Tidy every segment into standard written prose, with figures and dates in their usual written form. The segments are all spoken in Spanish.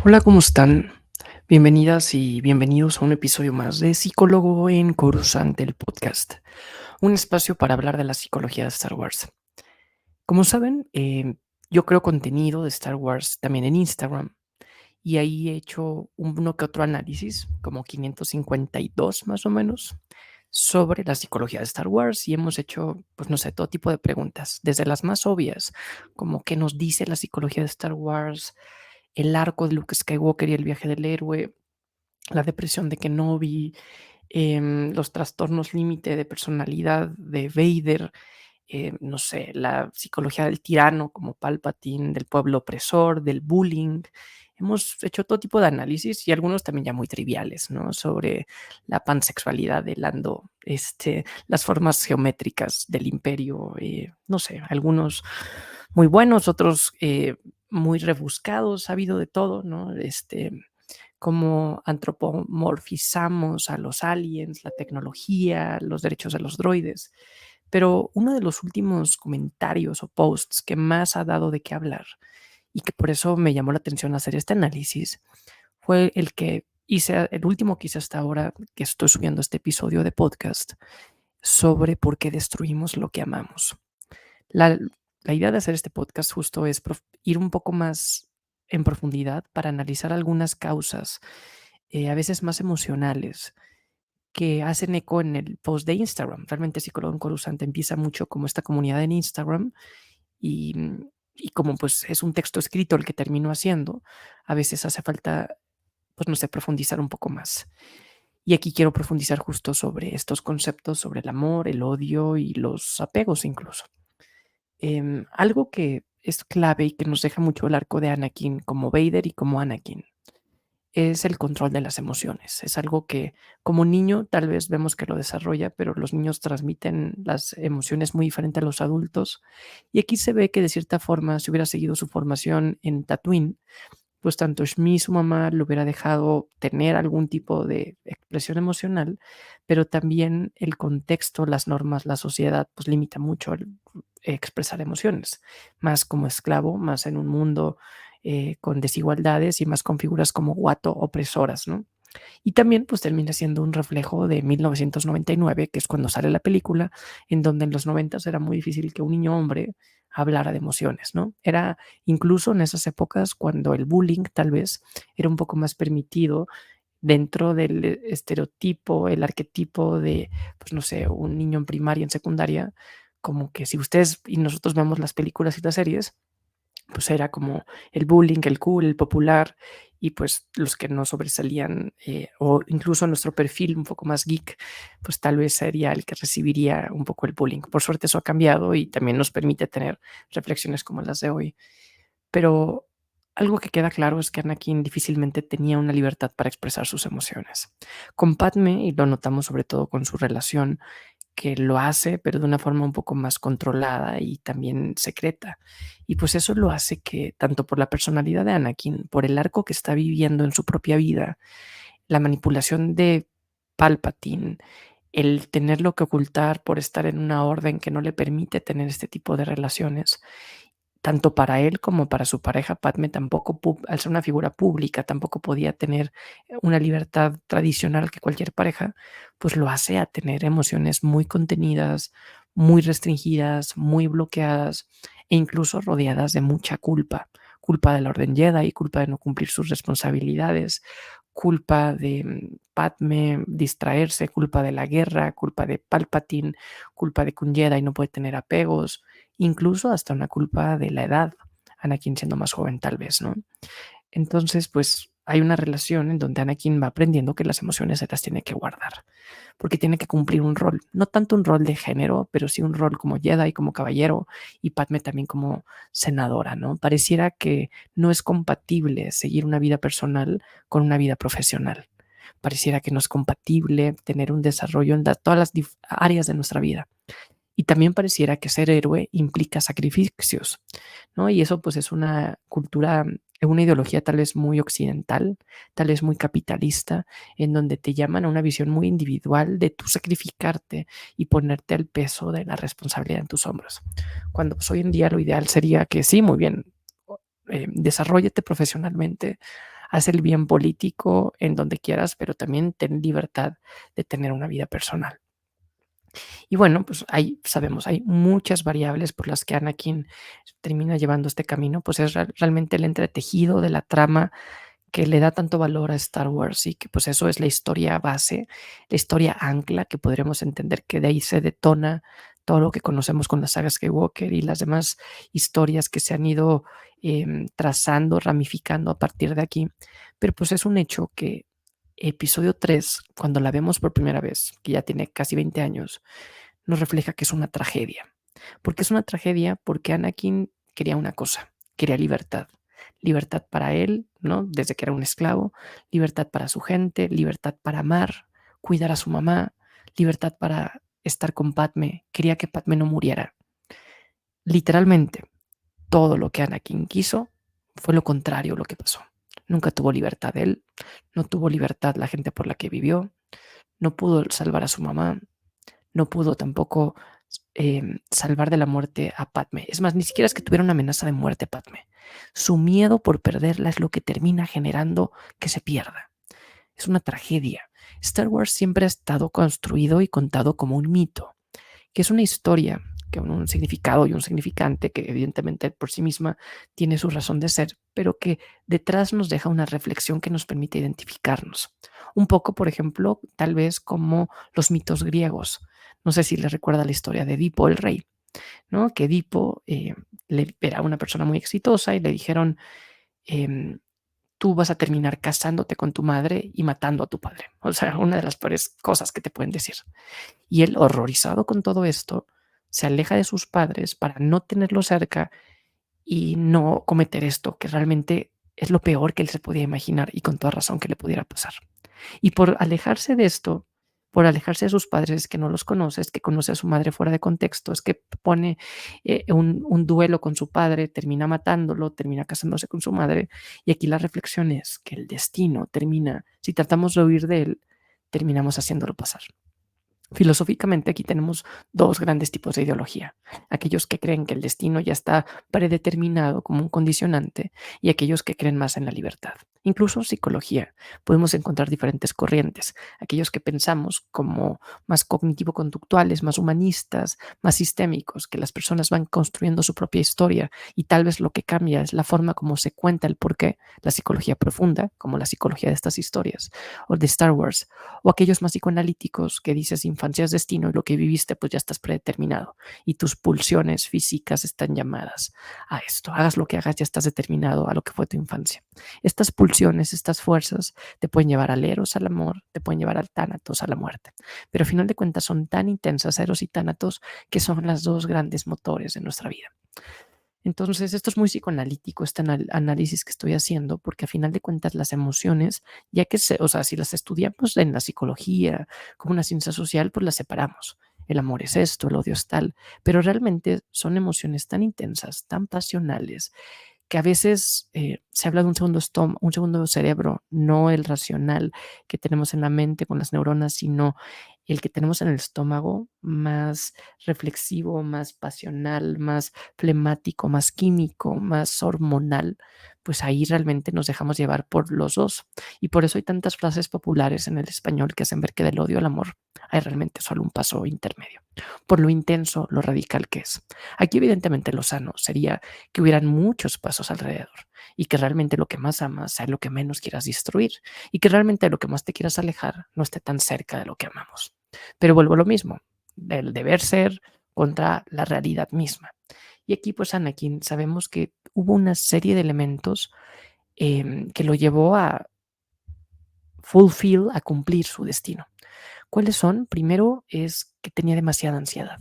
Hola, ¿cómo están? Bienvenidas y bienvenidos a un episodio más de Psicólogo en Coruscant, el podcast, un espacio para hablar de la psicología de Star Wars. Como saben, yo creo contenido de Star Wars también en Instagram y ahí he hecho uno que otro análisis, como 552 más o menos, sobre la psicología de Star Wars y hemos hecho, pues no sé, todo tipo de preguntas, desde las más obvias, como qué nos dice la psicología de Star Wars, el arco de Luke Skywalker y el viaje del héroe, la depresión de Kenobi, los trastornos límite de personalidad de Vader, no sé, la psicología del tirano como Palpatine, del pueblo opresor, del bullying. Hemos hecho todo tipo de análisis y algunos también ya muy triviales, ¿no? Sobre la pansexualidad de Lando, las formas geométricas del imperio, no sé, algunos muy buenos, otros muy rebuscados, ha habido de todo, ¿no? Cómo antropomorfizamos a los aliens, la tecnología, los derechos de los droides. Pero uno de los últimos comentarios o posts que más ha dado de qué hablar y que por eso me llamó la atención hacer este análisis fue el que hice, el último que hice hasta ahora, que estoy subiendo este episodio de podcast, sobre por qué destruimos lo que amamos. La, la idea de hacer este podcast justo es ir un poco más en profundidad para analizar algunas causas, a veces más emocionales, que hacen eco en el post de Instagram. Realmente Psicólogo en Coruscant empieza mucho como esta comunidad en Instagram y, y como pues es un texto escrito el que termino haciendo, a veces hace falta, pues no sé, profundizar un poco más. Y aquí quiero profundizar justo sobre estos conceptos, sobre el amor, el odio y los apegos incluso. Algo que es clave y que nos deja mucho el arco de Anakin como Vader y como Anakin es el control de las emociones. Es algo que como niño tal vez vemos que lo desarrolla, pero los niños transmiten las emociones muy diferente a los adultos. Y aquí se ve que de cierta forma, si hubiera seguido su formación en Tatooine, pues tanto Shmi, su mamá, lo hubiera dejado tener algún tipo de expresión emocional, pero también el contexto, las normas, la sociedad, pues limita mucho el expresar emociones, más como esclavo, más en un mundo con desigualdades y más con figuras como Watto opresoras, ¿no? Y también pues termina siendo un reflejo de 1999, que es cuando sale la película, en donde en los 90 era muy difícil que un niño hombre hablara de emociones, ¿no? Era incluso en esas épocas cuando el bullying tal vez era un poco más permitido dentro del estereotipo, el arquetipo de, pues no sé, un niño en primaria, en secundaria, como que si ustedes y nosotros vemos las películas y las series, pues era como el bullying, el cool, el popular, y pues los que no sobresalían, o incluso nuestro perfil un poco más geek, pues tal vez sería el que recibiría un poco el bullying. Por suerte eso ha cambiado y también nos permite tener reflexiones como las de hoy. Pero algo que queda claro es que Anakin difícilmente tenía una libertad para expresar sus emociones. Con Padme, y lo notamos sobre todo con su relación, que lo hace, pero de una forma un poco más controlada y también secreta. Y pues eso lo hace que, tanto por la personalidad de Anakin, por el arco que está viviendo en su propia vida, la manipulación de Palpatine, el tenerlo que ocultar por estar en una orden que no le permite tener este tipo de relaciones, tanto para él como para su pareja Padme tampoco, al ser una figura pública, tampoco podía tener una libertad tradicional que cualquier pareja, pues lo hace a tener emociones muy contenidas, muy restringidas, muy bloqueadas e incluso rodeadas de mucha culpa. Culpa de la Orden Jedi, culpa de no cumplir sus responsabilidades, culpa de Padme distraerse, culpa de la guerra, culpa de Palpatine, culpa de que un Jedi no puede tener apegos, incluso hasta una culpa de la edad, Anakin siendo más joven tal vez, ¿no? Entonces, pues hay una relación en donde Anakin va aprendiendo que las emociones se las tiene que guardar, porque tiene que cumplir un rol, no tanto un rol de género, pero sí un rol como Jedi, como caballero, y Padme también como senadora, ¿no? Pareciera que no es compatible seguir una vida personal con una vida profesional. Pareciera que no es compatible tener un desarrollo en todas las áreas de nuestra vida. Y también pareciera que ser héroe implica sacrificios, ¿no? Y eso pues es una cultura, una ideología tal vez muy occidental, tal vez muy capitalista, en donde te llaman a una visión muy individual de tú sacrificarte y ponerte el peso de la responsabilidad en tus hombros. Cuando pues, hoy en día lo ideal sería que sí, muy bien, desarrollate profesionalmente, haz el bien político en donde quieras, pero también ten libertad de tener una vida personal. Y bueno, pues sabemos, hay muchas variables por las que Anakin termina llevando este camino, pues es realmente el entretejido de la trama que le da tanto valor a Star Wars y que pues eso es la historia base, la historia ancla, que podremos entender que de ahí se detona todo lo que conocemos con la saga Skywalker y las demás historias que se han ido trazando, ramificando a partir de aquí. Pero pues es un hecho que episodio 3 cuando la vemos por primera vez, que ya tiene casi 20 años, nos refleja que es una tragedia. ¿Por qué es una tragedia? Porque Anakin quería una cosa, quería libertad. Libertad para él, ¿no? Desde que era un esclavo, libertad para su gente, libertad para amar, cuidar a su mamá, libertad para estar con Padme. Quería que Padme no muriera. Literalmente, todo lo que Anakin quiso fue lo contrario a lo que pasó. Nunca tuvo libertad él, no tuvo libertad la gente por la que vivió, no pudo salvar a su mamá, no pudo tampoco salvar de la muerte a Padme. Es más, ni siquiera es que tuviera una amenaza de muerte Padme. Su miedo por perderla es lo que termina generando que se pierda. Es una tragedia. Star Wars siempre ha estado construido y contado como un mito, que es una historia, que un significado y un significante que evidentemente por sí misma tiene su razón de ser, pero que detrás nos deja una reflexión que nos permite identificarnos. Un poco, por ejemplo, tal vez como los mitos griegos. No sé si les recuerda la historia de Edipo el rey, ¿no? Que Edipo era una persona muy exitosa y le dijeron, em, tú vas a terminar casándote con tu madre y matando a tu padre. O sea, una de las peores cosas que te pueden decir. Y él, horrorizado con todo esto, se aleja de sus padres para no tenerlo cerca y no cometer esto, que realmente es lo peor que él se podía imaginar y con toda razón que le pudiera pasar. Y por alejarse de esto, por alejarse de sus padres, es que no los conoce, es que conoce a su madre fuera de contexto, es que pone un duelo con su padre, termina matándolo, termina casándose con su madre. Y aquí la reflexión es que el destino termina, si tratamos de huir de él, terminamos haciéndolo pasar. Filosóficamente aquí tenemos dos grandes tipos de ideología. Aquellos que creen que el destino ya está predeterminado como un condicionante y aquellos que creen más en la libertad. Incluso en psicología podemos encontrar diferentes corrientes. Aquellos que pensamos como más cognitivo-conductuales, más humanistas, más sistémicos, que las personas van construyendo su propia historia y tal vez lo que cambia es la forma como se cuenta el porqué, la psicología profunda, como la psicología de estas historias, o de Star Wars, o aquellos más psicoanalíticos que dices infancia es destino y lo que viviste pues ya estás predeterminado y tus pulsiones físicas están llamadas a esto. Hagas lo que hagas, ya estás determinado a lo que fue tu infancia. Estas pulsiones, estas fuerzas te pueden llevar al Eros, al amor, te pueden llevar al Tánatos, a la muerte. Pero al final de cuentas son tan intensas, Eros y Tánatos, que son las dos grandes motores de nuestra vida. Entonces, esto es muy psicoanalítico, este análisis que estoy haciendo, porque a final de cuentas las emociones, ya que o sea, si las estudiamos en la psicología como una ciencia social, pues las separamos. El amor es esto, el odio es tal, pero realmente son emociones tan intensas, tan pasionales, que a veces se habla de un segundo cerebro, no el racional que tenemos en la mente con las neuronas, sino el que tenemos en el estómago, más reflexivo, más pasional, más flemático, más químico, más hormonal, pues ahí realmente nos dejamos llevar por los dos. Y por eso hay tantas frases populares en el español que hacen ver que del odio al amor hay realmente solo un paso intermedio, por lo intenso, lo radical que es. Aquí evidentemente lo sano sería que hubieran muchos pasos alrededor y que realmente lo que más amas sea lo que menos quieras destruir y que realmente lo que más te quieras alejar no esté tan cerca de lo que amamos. Pero vuelvo a lo mismo, del deber ser contra la realidad misma. Y aquí pues Anakin sabemos que hubo una serie de elementos que lo llevó a fulfill, a cumplir su destino. ¿Cuáles son? Primero es que tenía demasiada ansiedad.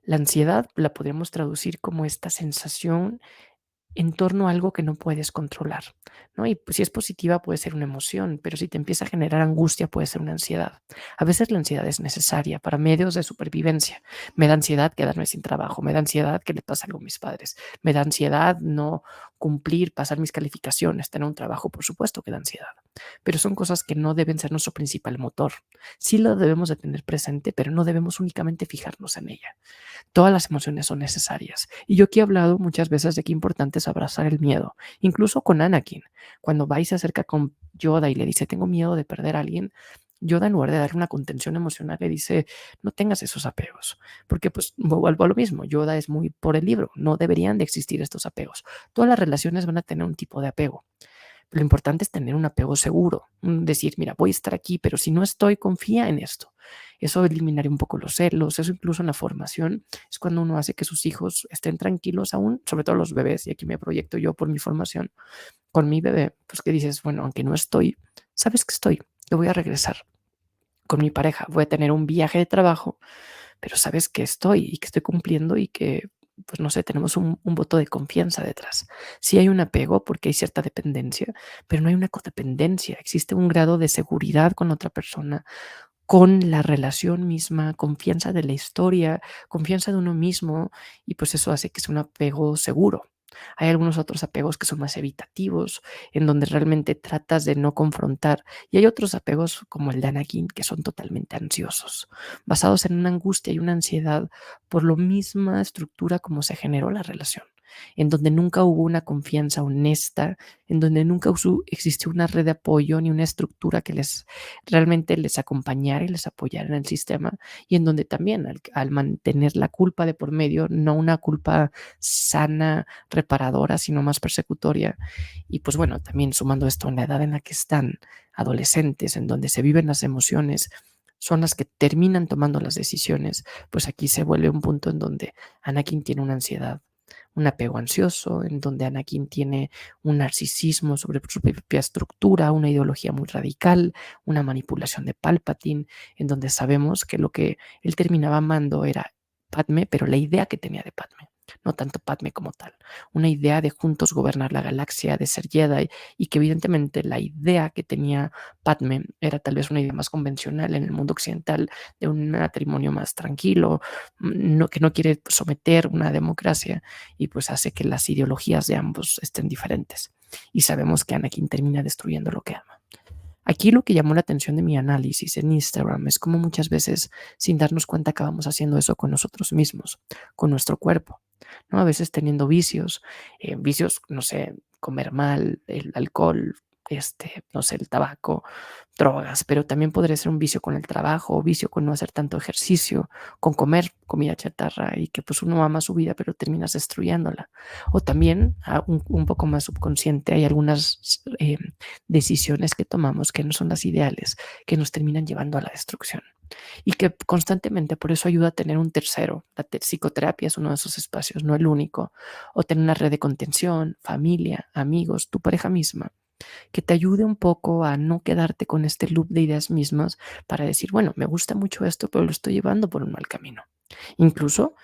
La ansiedad la podemos traducir como esta sensación en torno a algo que no puedes controlar, ¿no? Y pues, si es positiva puede ser una emoción, pero si te empieza a generar angustia puede ser una ansiedad. A veces la ansiedad es necesaria para medios de supervivencia. Me da ansiedad quedarme sin trabajo, me da ansiedad que le pase algo a mis padres, me da ansiedad no cumplir, pasar mis calificaciones, tener un trabajo, por supuesto que da ansiedad. Pero son cosas que no deben ser nuestro principal motor. Sí lo debemos de tener presente, pero no debemos únicamente fijarnos en ella. Todas las emociones son necesarias. Y yo aquí he hablado muchas veces de qué importante es abrazar el miedo. Incluso con Anakin, cuando va y se acerca con Yoda y le dice, tengo miedo de perder a alguien, Yoda en lugar de darle una contención emocional le dice, no tengas esos apegos, porque pues vuelvo a lo mismo, Yoda es muy por el libro, no deberían de existir estos apegos. Todas las relaciones van a tener un tipo de apego. Lo importante es tener un apego seguro, decir, mira, voy a estar aquí, pero si no estoy, confía en esto. Eso eliminaría un poco los celos, eso incluso en la formación es cuando uno hace que sus hijos estén tranquilos aún, sobre todo los bebés, y aquí me proyecto yo por mi formación con mi bebé, pues que dices, bueno, aunque no estoy, sabes que estoy, yo voy a regresar con mi pareja, voy a tener un viaje de trabajo, pero sabes que estoy y que estoy cumpliendo y que, pues no sé, tenemos un voto de confianza detrás. Sí hay un apego porque hay cierta dependencia, pero no hay una codependencia. Existe un grado de seguridad con otra persona, con la relación misma, confianza de la historia, confianza de uno mismo, y pues eso hace que sea un apego seguro. Hay algunos otros apegos que son más evitativos, en donde realmente tratas de no confrontar, y hay otros apegos como el de Anakin que son totalmente ansiosos, basados en una angustia y una ansiedad por la misma estructura como se generó la relación, en donde nunca hubo una confianza honesta, en donde nunca existió una red de apoyo ni una estructura que realmente les acompañara y les apoyara en el sistema, y en donde también al mantener la culpa de por medio, no una culpa sana, reparadora, sino más persecutoria. Y pues bueno, también sumando esto en la edad en la que están adolescentes, en donde se viven las emociones, son las que terminan tomando las decisiones, pues aquí se vuelve un punto en donde Anakin tiene una ansiedad, un apego ansioso, en donde Anakin tiene un narcisismo sobre su propia estructura, una ideología muy radical, una manipulación de Palpatine, en donde sabemos que lo que él terminaba amando era Padme, pero la idea que tenía de Padme, no tanto Padme como tal, una idea de juntos gobernar la galaxia, de ser Jedi, y que evidentemente la idea que tenía Padme era tal vez una idea más convencional en el mundo occidental, de un matrimonio más tranquilo, que no quiere someter una democracia, y pues hace que las ideologías de ambos estén diferentes. Y sabemos que Anakin termina destruyendo lo que ama. Aquí lo que llamó la atención de mi análisis en Instagram es cómo muchas veces, sin darnos cuenta, acabamos haciendo eso con nosotros mismos, con nuestro cuerpo, ¿no? A veces teniendo vicios, no sé, comer mal, el alcohol, no sé, el tabaco, drogas, pero también podría ser un vicio con el trabajo, vicio con no hacer tanto ejercicio, con comer comida chatarra y que pues uno ama su vida, pero terminas destruyéndola. O también, un poco más subconsciente, hay algunas decisiones que tomamos que no son las ideales, que nos terminan llevando a la destrucción. Y que constantemente por eso ayuda a tener un tercero. La psicoterapia es uno de esos espacios, no el único. O tener una red de contención, familia, amigos, tu pareja misma, que te ayude un poco a no quedarte con este loop de ideas mismas para decir, bueno, me gusta mucho esto, pero lo estoy llevando por un mal camino. Incluso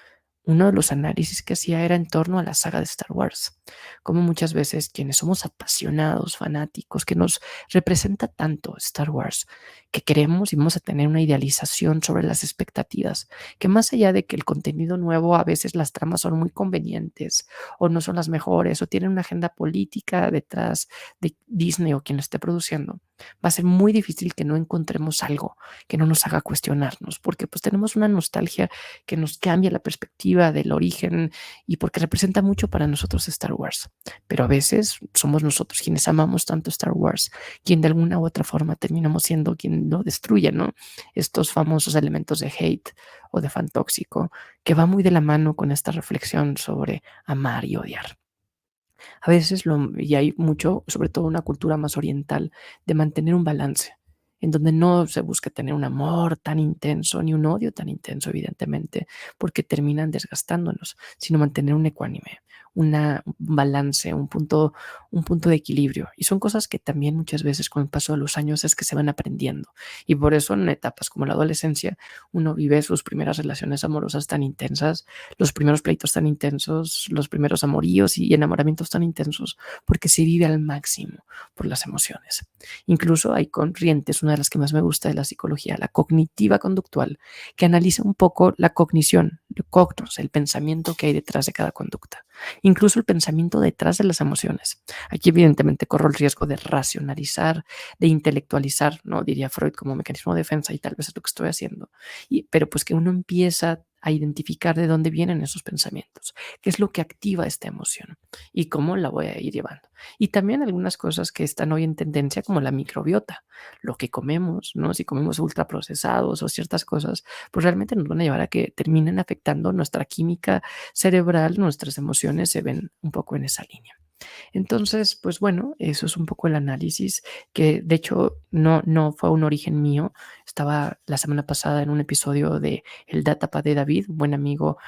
uno de los análisis que hacía era en torno a la saga de Star Wars, como muchas veces quienes somos apasionados, fanáticos, que nos representa tanto Star Wars, que queremos y vamos a tener una idealización sobre las expectativas, que más allá de que el contenido nuevo, a veces las tramas son muy convenientes o no son las mejores o tienen una agenda política detrás de Disney o quien lo esté produciendo, va a ser muy difícil que no encontremos algo que no nos haga cuestionarnos, porque pues tenemos una nostalgia que nos cambia la perspectiva del origen y porque representa mucho para nosotros Star Wars. Pero a veces somos nosotros quienes amamos tanto Star Wars, quien de alguna u otra forma terminamos siendo quien lo destruye, ¿no? Estos famosos elementos de hate o de fan tóxico, que va muy de la mano con esta reflexión sobre amar y odiar. A veces y hay mucho, sobre todo una cultura más oriental, de mantener un balance, en donde no se busca tener un amor tan intenso ni un odio tan intenso, evidentemente, porque terminan desgastándonos, sino mantener un ecuánime, un balance, un punto de equilibrio. Y son cosas que también muchas veces con el paso de los años es que se van aprendiendo. Y por eso en etapas como la adolescencia, uno vive sus primeras relaciones amorosas tan intensas, los primeros pleitos tan intensos, los primeros amoríos y enamoramientos tan intensos, porque se vive al máximo por las emociones. Incluso hay corrientes, una de las que más me gusta de la psicología, la cognitiva conductual, que analiza un poco la cognición, el pensamiento que hay detrás de cada conducta, incluso el pensamiento detrás de las emociones. Aquí evidentemente corro el riesgo de racionalizar, de intelectualizar, ¿no? Diría Freud como mecanismo de defensa y tal vez es lo que estoy haciendo. Pero pues que uno empieza a identificar de dónde vienen esos pensamientos, qué es lo que activa esta emoción y cómo la voy a ir llevando. Y también algunas cosas que están hoy en tendencia como la microbiota, lo que comemos, ¿no? Si comemos ultraprocesados o ciertas cosas, pues realmente nos van a llevar a que terminen afectando nuestra química cerebral, nuestras emociones se ven un poco en esa línea. Entonces, pues bueno, eso es un poco el análisis que de hecho no fue un origen mío. Estaba la semana pasada en un episodio de El Datapad de David, un buen amigo,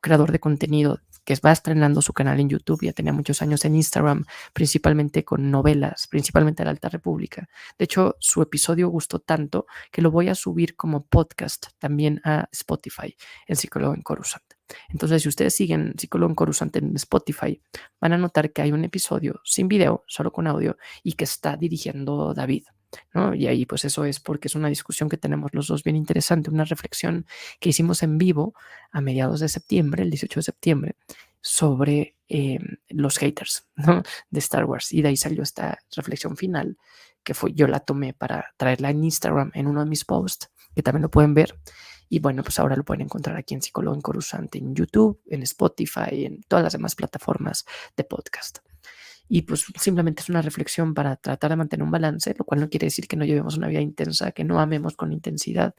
creador de contenido que va estrenando su canal en YouTube, ya tenía muchos años en Instagram, principalmente con novelas, principalmente de la Alta República. De hecho, su episodio gustó tanto que lo voy a subir como podcast también a Spotify, el psicólogo en Coruscant. Entonces, si ustedes siguen Psicólogo en Coruscant en Spotify, van a notar que hay un episodio sin video, solo con audio, y que está dirigiendo David, ¿no? Y ahí pues eso es porque es una discusión que tenemos los dos bien interesante, una reflexión que hicimos en vivo a mediados de septiembre, el 18 de septiembre, sobre los haters, ¿no? De Star Wars. Y de ahí salió esta reflexión final, que fue, yo la tomé para traerla en Instagram en uno de mis posts, que también lo pueden ver. Y bueno, pues ahora lo pueden encontrar aquí en Psicólogo en Coruscant, en YouTube, en Spotify, en todas las demás plataformas de podcast. Y pues simplemente es una reflexión para tratar de mantener un balance, lo cual no quiere decir que no llevemos una vida intensa, que no amemos con intensidad,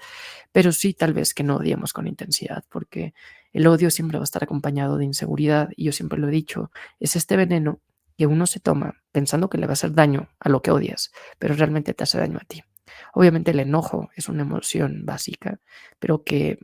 pero sí tal vez que no odiemos con intensidad, porque el odio siempre va a estar acompañado de inseguridad y yo siempre lo he dicho, es este veneno que uno se toma pensando que le va a hacer daño a lo que odias, pero realmente te hace daño a ti. Obviamente el enojo es una emoción básica, pero que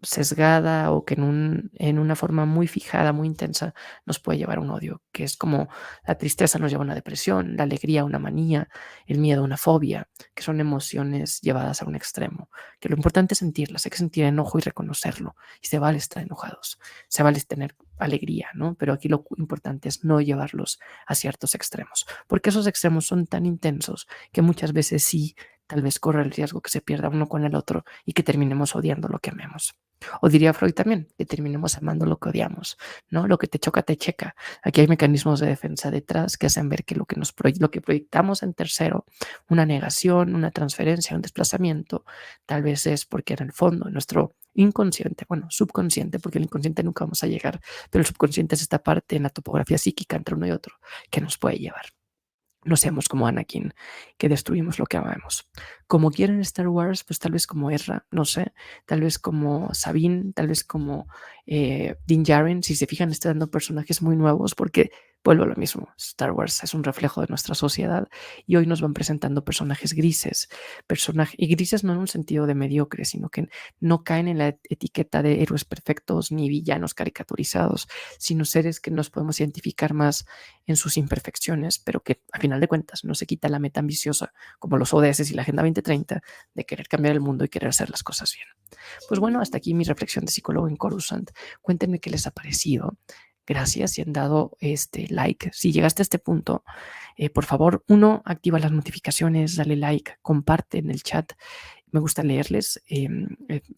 sesgada o que en una forma muy fijada, muy intensa, nos puede llevar a un odio, que es como la tristeza nos lleva a una depresión, la alegría a una manía, el miedo a una fobia, que son emociones llevadas a un extremo, que lo importante es sentirlas, hay que sentir enojo y reconocerlo, y se vale estar enojados, se vale tener alegría, ¿no? Pero aquí lo importante es no llevarlos a ciertos extremos, porque esos extremos son tan intensos que muchas veces sí, tal vez corre el riesgo que se pierda uno con el otro y que terminemos odiando lo que amemos. O diría Freud también, que terminemos amando lo que odiamos, ¿no? Lo que te choca, te checa. Aquí hay mecanismos de defensa detrás que hacen ver que lo que proyectamos en tercero, una negación, una transferencia, un desplazamiento, tal vez es porque en el fondo nuestro inconsciente, bueno, subconsciente, porque el inconsciente nunca vamos a llegar, pero el subconsciente es esta parte en la topografía psíquica entre uno y otro que nos puede llevar. No seamos como Anakin, que destruimos lo que amamos. Como quieren Star Wars, pues tal vez como Ezra, no sé, tal vez como Sabine, tal vez como Din Djarin. Si se fijan, está dando personajes muy nuevos porque vuelvo a lo mismo. Star Wars es un reflejo de nuestra sociedad y hoy nos van presentando personajes grises. Y grises no en un sentido de mediocre, sino que no caen en la etiqueta de héroes perfectos ni villanos caricaturizados, sino seres que nos podemos identificar más en sus imperfecciones, pero que a final de cuentas no se quita la meta ambiciosa como los ODS y la Agenda 2030 de querer cambiar el mundo y querer hacer las cosas bien. Pues bueno, hasta aquí mi reflexión de psicólogo en Coruscant. Cuéntenme qué les ha parecido. Gracias si han dado este like. Si llegaste a este punto, por favor, uno, activa las notificaciones, dale like, comparte en el chat. Me gusta leerles.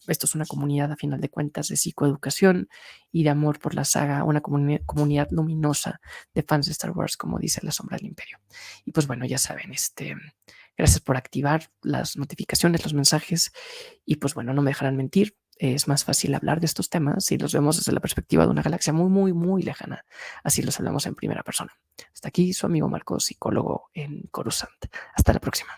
Esto es una comunidad, a final de cuentas, de psicoeducación y de amor por la saga, una comunidad luminosa de fans de Star Wars, como dice La Sombra del Imperio. Y pues bueno, ya saben, gracias por activar las notificaciones, los mensajes. Y pues bueno, no me dejarán mentir. Es más fácil hablar de estos temas si los vemos desde la perspectiva de una galaxia muy, muy, muy lejana. Así los hablamos en primera persona. Hasta aquí su amigo Marcos, psicólogo en Coruscant. Hasta la próxima.